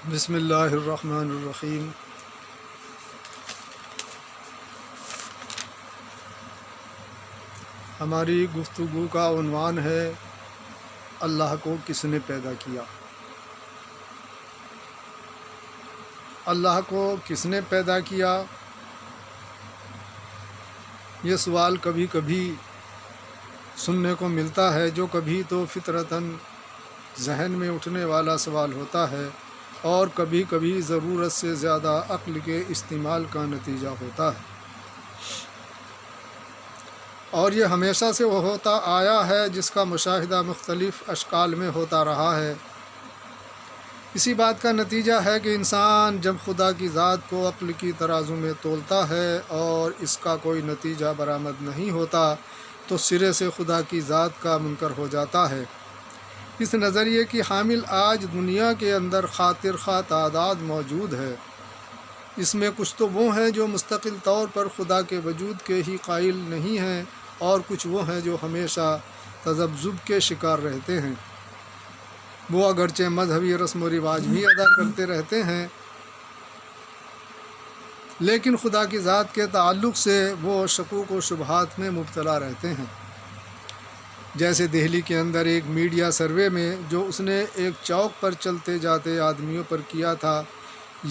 بسم اللہ الرحمن الرحیم۔ ہماری گفتگو کا عنوان ہے اللہ کو کس نے پیدا کیا۔ اللہ کو کس نے پیدا کیا، یہ سوال کبھی کبھی سننے کو ملتا ہے، جو کبھی تو فطرتاً ذہن میں اٹھنے والا سوال ہوتا ہے اور کبھی کبھی ضرورت سے زیادہ عقل کے استعمال کا نتیجہ ہوتا ہے، اور یہ ہمیشہ سے وہ ہوتا آیا ہے جس کا مشاہدہ مختلف اشکال میں ہوتا رہا ہے۔ اسی بات کا نتیجہ ہے کہ انسان جب خدا کی ذات کو عقل کی ترازو میں تولتا ہے اور اس کا کوئی نتیجہ برآمد نہیں ہوتا تو سرے سے خدا کی ذات کا منکر ہو جاتا ہے۔ اس نظریے کی حامل آج دنیا کے اندر خاطر خواہ تعداد موجود ہے۔ اس میں کچھ تو وہ ہیں جو مستقل طور پر خدا کے وجود کے ہی قائل نہیں ہیں، اور کچھ وہ ہیں جو ہمیشہ تذبذب کے شکار رہتے ہیں۔ وہ اگرچہ مذہبی رسم و رواج بھی ادا کرتے رہتے ہیں، لیکن خدا کی ذات کے تعلق سے وہ شکوک و شبہات میں مبتلا رہتے ہیں۔ جیسے دہلی کے اندر ایک میڈیا سروے میں جو اس نے ایک چوک پر چلتے جاتے آدمیوں پر کیا تھا،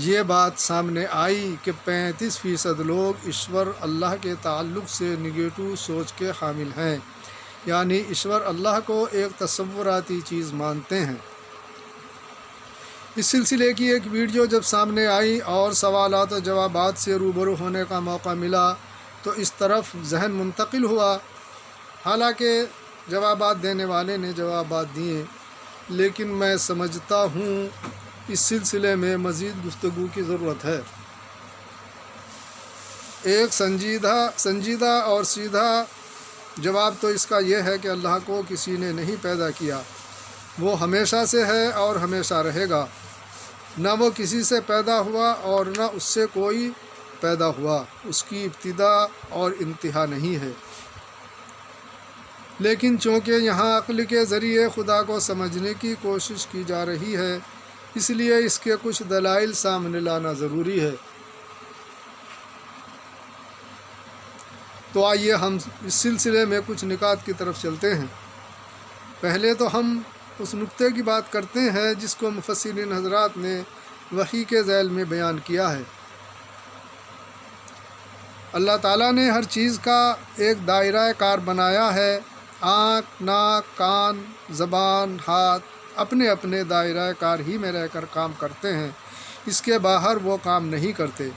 یہ بات سامنے آئی کہ 35% لوگ ایشور اللہ کے تعلق سے نگیٹو سوچ کے حامل ہیں، یعنی ایشور اللہ کو ایک تصوراتی چیز مانتے ہیں۔ اس سلسلے کی ایک ویڈیو جب سامنے آئی اور سوالات و جوابات سے روبرو ہونے کا موقع ملا تو اس طرف ذہن منتقل ہوا۔ حالانکہ جوابات دینے والے نے جوابات دیے، لیکن میں سمجھتا ہوں اس سلسلے میں مزید گفتگو کی ضرورت ہے۔ ایک سنجیدہ اور سیدھا جواب تو اس کا یہ ہے کہ اللہ کو کسی نے نہیں پیدا کیا، وہ ہمیشہ سے ہے اور ہمیشہ رہے گا۔ نہ وہ کسی سے پیدا ہوا اور نہ اس سے کوئی پیدا ہوا، اس کی ابتدا اور انتہا نہیں ہے۔ لیکن چونکہ یہاں عقل کے ذریعے خدا کو سمجھنے کی کوشش کی جا رہی ہے، اس لیے اس کے کچھ دلائل سامنے لانا ضروری ہے۔ تو آئیے ہم اس سلسلے میں کچھ نکات کی طرف چلتے ہیں۔ پہلے تو ہم اس نقطے کی بات کرتے ہیں جس کو مفسرین حضرات نے وحی کے ذیل میں بیان کیا ہے۔ اللہ تعالیٰ نے ہر چیز کا ایک دائرہ کار بنایا ہے۔ آنکھ، ناک، کان، زبان، ہاتھ اپنے اپنے دائرہ کار ہی میں رہ کر کام کرتے ہیں، اس کے باہر وہ کام نہیں کرتے۔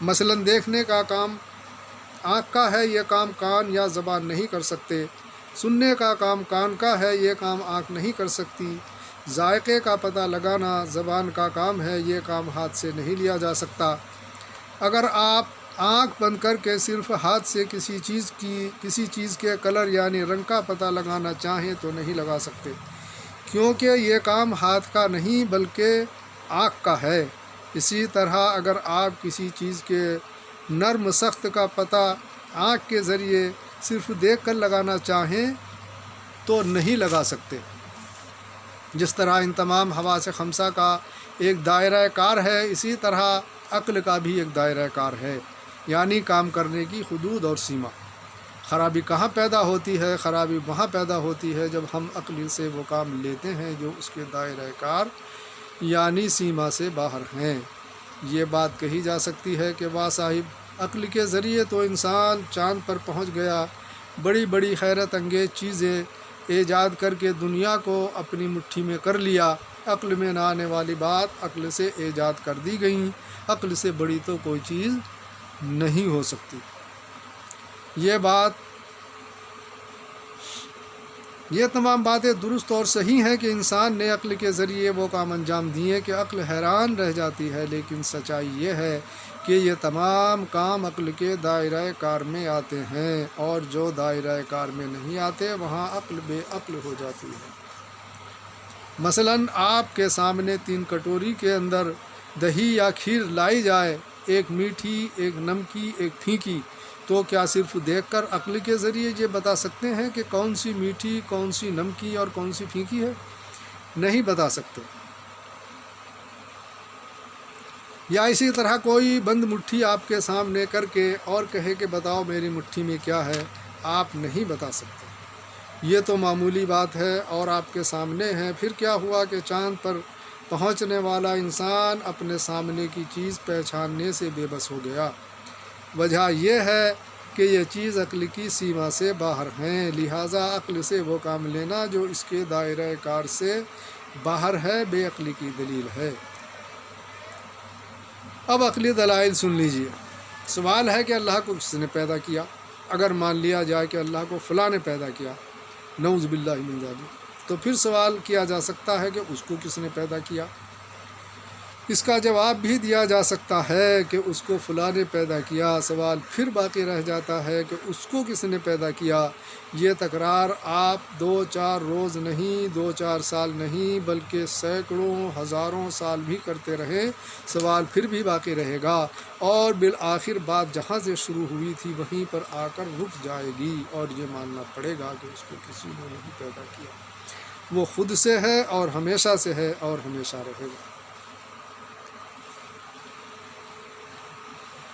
مثلا دیکھنے کا کام آنکھ کا ہے، یہ کام کان یا زبان نہیں کر سکتے۔ سننے کا کام کان کا ہے، یہ کام آنکھ نہیں کر سکتی۔ ذائقے کا پتہ لگانا زبان کا کام ہے، یہ کام ہاتھ سے نہیں لیا جا سکتا۔ اگر آپ آنکھ بند کر کے صرف ہاتھ سے کسی چیز کے کلر یعنی رنگ کا پتہ لگانا چاہیں تو نہیں لگا سکتے، کیونکہ یہ کام ہاتھ کا نہیں بلکہ آنکھ کا ہے۔ اسی طرح اگر آپ کسی چیز کے نرم سخت کا پتہ آنکھ کے ذریعے صرف دیکھ کر لگانا چاہیں تو نہیں لگا سکتے۔ جس طرح ان تمام حواس خمسہ کا ایک دائرہ کار ہے، اسی طرح عقل کا بھی ایک دائرہ کار ہے، یعنی کام کرنے کی حدود اور سیما۔ خرابی کہاں پیدا ہوتی ہے؟ خرابی وہاں پیدا ہوتی ہے جب ہم عقل سے وہ کام لیتے ہیں جو اس کے دائرہ کار یعنی سیما سے باہر ہیں۔ یہ بات کہی جا سکتی ہے کہ واہ صاحب، عقل کے ذریعے تو انسان چاند پر پہنچ گیا، بڑی بڑی حیرت انگیز چیزیں ایجاد کر کے دنیا کو اپنی مٹھی میں کر لیا۔ عقل میں نہ آنے والی بات عقل سے ایجاد کر دی گئیں۔ عقل سے بڑی تو کوئی چیز نہیں ہو سکتی۔ یہ تمام باتیں درست اور صحیح ہیں کہ انسان نے عقل کے ذریعے وہ کام انجام دیے کہ عقل حیران رہ جاتی ہے، لیکن سچائی یہ ہے کہ یہ تمام کام عقل کے دائرہ کار میں آتے ہیں، اور جو دائرہ کار میں نہیں آتے وہاں عقل بے عقل ہو جاتی ہے۔ مثلا آپ کے سامنے 3 کٹوری کے اندر دہی یا کھیر لائی جائے، ایک میٹھی، ایک نمکی، ایک پھیکی، تو کیا صرف دیکھ کر عقل کے ذریعے یہ بتا سکتے ہیں کہ کون سی میٹھی، کون سی نمکی اور کون سی پھیکی ہے؟ نہیں بتا سکتے۔ یا اسی طرح کوئی بند مٹھی آپ کے سامنے کر کے اور کہے کہ بتاؤ میری مٹھی میں کیا ہے، آپ نہیں بتا سکتے، یہ تو معمولی بات ہے اور آپ کے سامنے ہے۔ پھر کیا ہوا کہ چاند پر پہنچنے والا انسان اپنے سامنے کی چیز پہچاننے سے بے بس ہو گیا۔ وجہ یہ ہے کہ یہ چیز عقل کی سیما سے باہر ہیں، لہٰذا عقل سے وہ کام لینا جو اس کے دائرہ کار سے باہر ہے بے عقلی کی دلیل ہے۔ اب عقلی دلائل سن لیجئے۔ سوال ہے کہ اللہ کو کس نے پیدا کیا؟ اگر مان لیا جائے کہ اللہ کو فلاں نے پیدا کیا، نعوذ باللہ من ذالک، تو پھر سوال کیا جا سکتا ہے کہ اس کو کس نے پیدا کیا؟ اس کا جواب بھی دیا جا سکتا ہے کہ اس کو فلاں نے پیدا کیا۔ سوال پھر باقی رہ جاتا ہے کہ اس کو کس نے پیدا کیا؟ یہ تکرار آپ 2-4 روز نہیں، 2-4 سال نہیں، بلکہ سینکڑوں ہزاروں سال بھی کرتے رہیں، سوال پھر بھی باقی رہے گا، اور بالآخر بات جہاں سے شروع ہوئی تھی وہیں پر آ کر رک جائے گی، اور یہ ماننا پڑے گا کہ اس کو کسی نے نہیں پیدا کیا، وہ خود سے ہے اور ہمیشہ سے ہے اور ہمیشہ رہے گا۔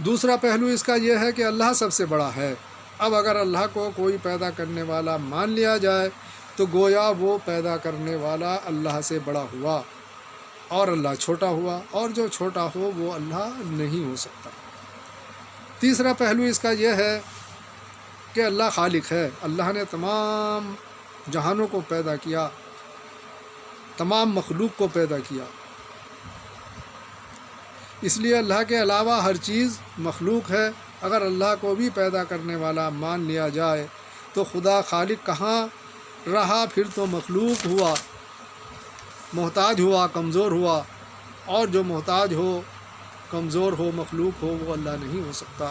دوسرا پہلو اس کا یہ ہے کہ اللہ سب سے بڑا ہے۔ اب اگر اللہ کو کوئی پیدا کرنے والا مان لیا جائے تو گویا وہ پیدا کرنے والا اللہ سے بڑا ہوا اور اللہ چھوٹا ہوا، اور جو چھوٹا ہو وہ اللہ نہیں ہو سکتا۔ تیسرا پہلو اس کا یہ ہے کہ اللہ خالق ہے، اللہ نے تمام جہانوں کو پیدا کیا، تمام مخلوق کو پیدا کیا، اس لیے اللہ کے علاوہ ہر چیز مخلوق ہے۔ اگر اللہ کو بھی پیدا کرنے والا مان لیا جائے تو خدا خالق کہاں رہا، پھر تو مخلوق ہوا، محتاج ہوا، کمزور ہوا، اور جو محتاج ہو، کمزور ہو، مخلوق ہو، وہ اللہ نہیں ہو سکتا۔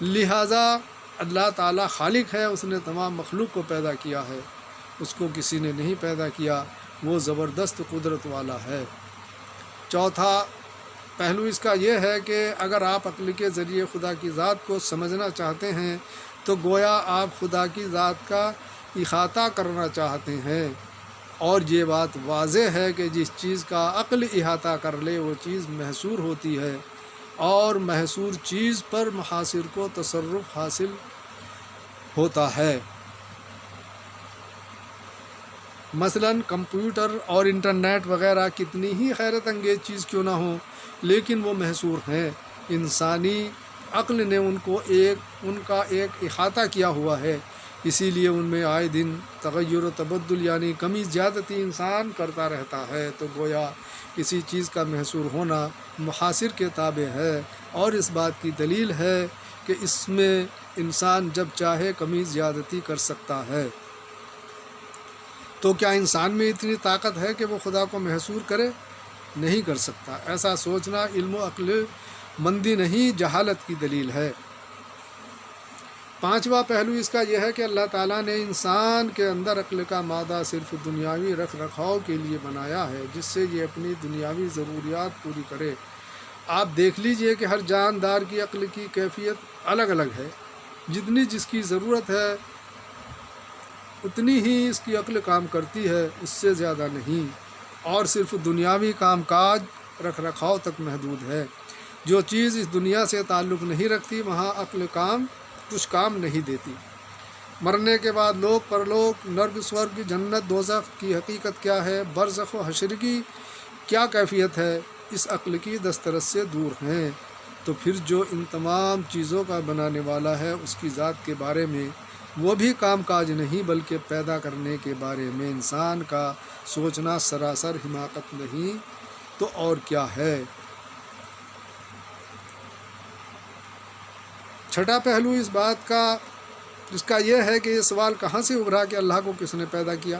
لہٰذا اللہ تعالیٰ خالق ہے، اس نے تمام مخلوق کو پیدا کیا ہے، اس کو کسی نے نہیں پیدا کیا، وہ زبردست قدرت والا ہے۔ چوتھا پہلو اس کا یہ ہے کہ اگر آپ عقل کے ذریعے خدا کی ذات کو سمجھنا چاہتے ہیں تو گویا آپ خدا کی ذات کا احاطہ کرنا چاہتے ہیں، اور یہ بات واضح ہے کہ جس چیز کا عقل احاطہ کر لے وہ چیز محصور ہوتی ہے، اور محصور چیز پر محاصر کو تصرف حاصل ہوتا ہے۔ مثلاً کمپیوٹر اور انٹرنیٹ وغیرہ کتنی ہی حیرت انگیز چیز کیوں نہ ہوں، لیکن وہ محصور ہیں، انسانی عقل نے ان کا ایک احاطہ کیا ہوا ہے، اسی لیے ان میں آئے دن تغیر و تبدل یعنی کمی زیادتی انسان کرتا رہتا ہے۔ تو گویا کسی چیز کا محصور ہونا محاصر کے تابع ہے، اور اس بات کی دلیل ہے کہ اس میں انسان جب چاہے کمی زیادتی کر سکتا ہے۔ تو کیا انسان میں اتنی طاقت ہے کہ وہ خدا کو محصور کرے؟ نہیں کر سکتا۔ ایسا سوچنا علم و عقل مندی نہیں، جہالت کی دلیل ہے۔ پانچواں پہلو اس کا یہ ہے کہ اللہ تعالیٰ نے انسان کے اندر عقل کا مادہ صرف دنیاوی رکھ رکھاؤ کے لیے بنایا ہے، جس سے یہ اپنی دنیاوی ضروریات پوری کرے۔ آپ دیکھ لیجئے کہ ہر جاندار کی عقل کی کیفیت الگ الگ ہے، جتنی جس کی ضرورت ہے اتنی ہی اس کی عقل کام کرتی ہے، اس سے زیادہ نہیں، اور صرف دنیاوی کام کاج رکھ رکھاؤ تک محدود ہے۔ جو چیز اس دنیا سے تعلق نہیں رکھتی وہاں عقل کچھ کام نہیں دیتی۔ مرنے کے بعد لوک پرلوک، نرگ سورگ، جنت دوزخ کی حقیقت کیا ہے، برزخ و حشر کی کیا کیفیت ہے، اس عقل کی دسترس سے دور ہیں۔ تو پھر جو ان تمام چیزوں کا بنانے والا ہے اس کی ذات کے بارے میں وہ بھی کام کاج نہیں بلکہ پیدا کرنے کے بارے میں انسان کا سوچنا سراسر حماقت نہیں تو اور کیا ہے۔ چھٹا پہلو اس بات کا اس کا یہ ہے کہ یہ سوال کہاں سے ابھرا کہ اللہ کو کس نے پیدا کیا؟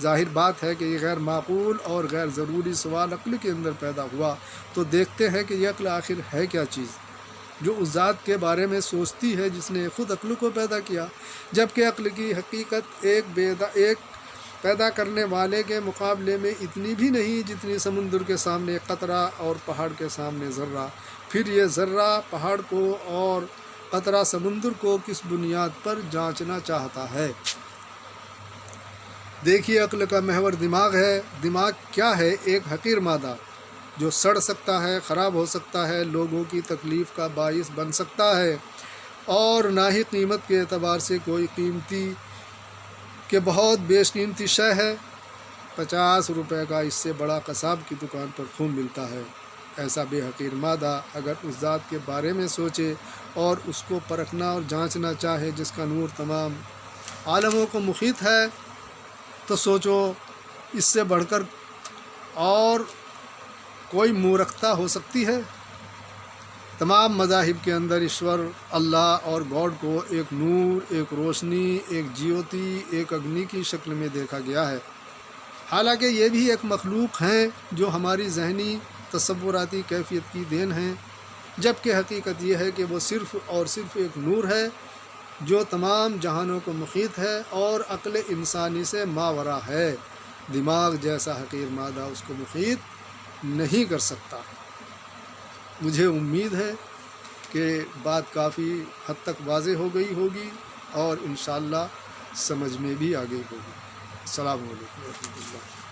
ظاہر بات ہے کہ یہ غیر معقول اور غیر ضروری سوال عقل کے اندر پیدا ہوا، تو دیکھتے ہیں کہ یہ عقل آخر ہے کیا چیز جو اس ذات کے بارے میں سوچتی ہے جس نے خود عقل کو پیدا کیا، جبکہ عقل کی حقیقت ایک پیدا کرنے والے کے مقابلے میں اتنی بھی نہیں جتنی سمندر کے سامنے قطرہ اور پہاڑ کے سامنے ذرہ۔ پھر یہ ذرہ پہاڑ کو اور قطرہ سمندر کو کس بنیاد پر جانچنا چاہتا ہے؟ دیکھیے عقل کا محور دماغ ہے۔ دماغ کیا ہے؟ ایک حقیر مادہ جو سڑ سکتا ہے، خراب ہو سکتا ہے، لوگوں کی تکلیف کا باعث بن سکتا ہے، اور نہ ہی قیمت کے اعتبار سے کوئی قیمتی کہ بہت بیش قیمتی شے ہے۔ 50 روپے کا اس سے بڑا قصاب کی دکان پر خون ملتا ہے۔ ایسا بے حقیر مادہ اگر اس ذات کے بارے میں سوچے اور اس کو پرکھنا اور جانچنا چاہے جس کا نور تمام عالموں کو محیط ہے، تو سوچو اس سے بڑھ کر اور کوئی مورختہ ہو سکتی ہے؟ تمام مذاہب کے اندر ایشور اللہ اور گاڈ کو ایک نور، ایک روشنی، ایک جیوتی، ایک اگنی کی شکل میں دیکھا گیا ہے۔ حالانکہ یہ بھی ایک مخلوق ہیں جو ہماری ذہنی تصوراتی کیفیت کی دین ہیں، جبکہ حقیقت یہ ہے کہ وہ صرف اور صرف ایک نور ہے جو تمام جہانوں کو محیط ہے اور عقل انسانی سے ماورا ہے۔ دماغ جیسا حقیر مادہ اس کو محیط نہیں کر سکتا۔ مجھے امید ہے کہ بات کافی حد تک واضح ہو گئی ہوگی اور انشاءاللہ سمجھ میں بھی آ گئی ہوگی۔ السلام علیکم ورحمۃ اللہ۔